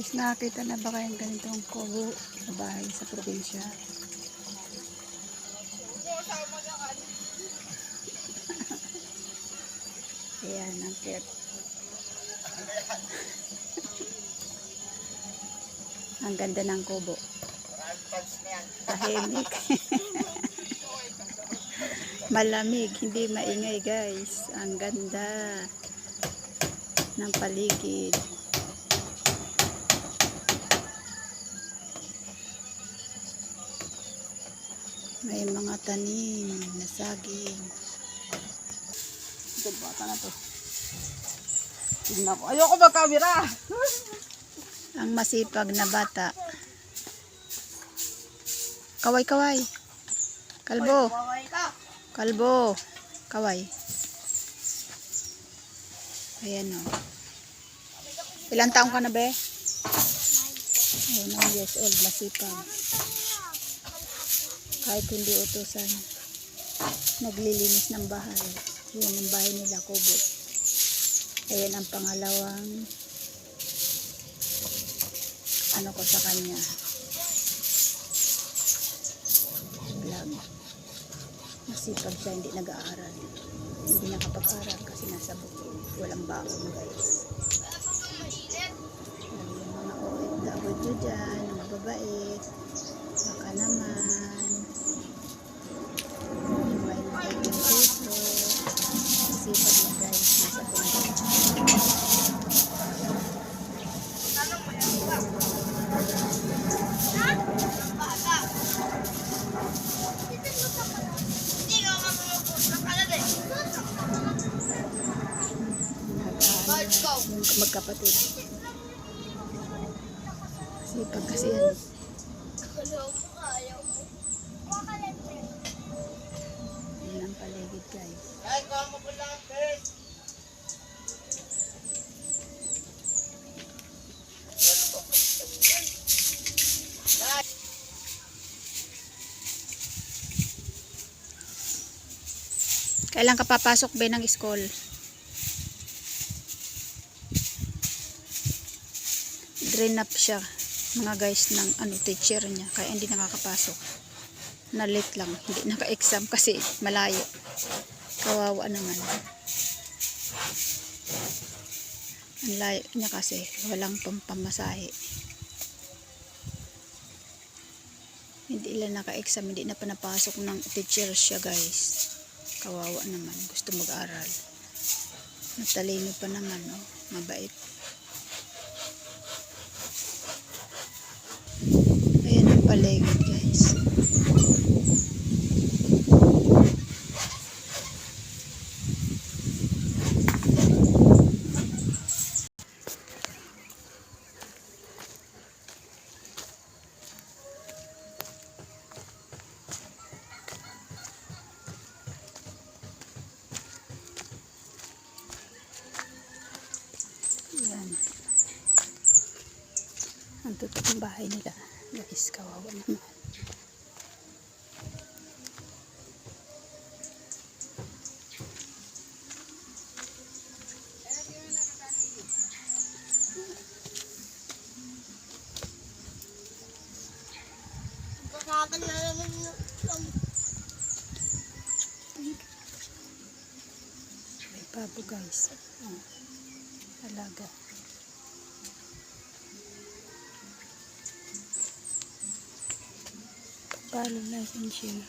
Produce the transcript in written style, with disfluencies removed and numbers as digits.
Guys, nakakita na ba kayong ganitong kubo sa bahay sa probinsya? Ayan, ang cute. Ang ganda ng kubo. Tahimik. Malamig, hindi maingay guys. Ang ganda ng paligid. May mga tanim na saging. Ito bata na to. Tignan ko. Ayoko mag-camera. Ang masipag na bata. Kaway, kaway. Kalbo. Kalbo. Kaway. Ayan o. Ilang taong ka na be? Oh, 9 years old. Masipag. Kahit hindi utusan. Naglilinis ng bahay. Yan ang bahay nila, kubo. Ayan ang pangalawang ano ko sa kanya. Vlog. Masipag siya, hindi nag-aaral. Hindi nakapag-aral kasi nasa bukid. Walang baon guys. Yung mga OFW dyan, na mababait. Baka naman. May nagiging puso. Masipag na guys, nasa bukid. Yung magkapatid. Sipag kasi yan. Yan ang paligid guys. Kailan ka papasok ba ng school? Drain up siya mga guys ng teacher niya kaya hindi nakakapasok. Na late lang, hindi naka-exam kasi malayo. Kawawa naman. Ang layo niya kasi walang pampamasahe. Hindi lang naka-exam, hindi na pa napasok ng teacher siya guys. Kawawa naman, gusto mag-aral. Matalino pa naman, no? Mabait. Ayan ang paligid guys. Ayan. Ang tutok ng bahay nila. Guys, kawawa naman. May babo guys. Oh, alaga. Follow, like, and share.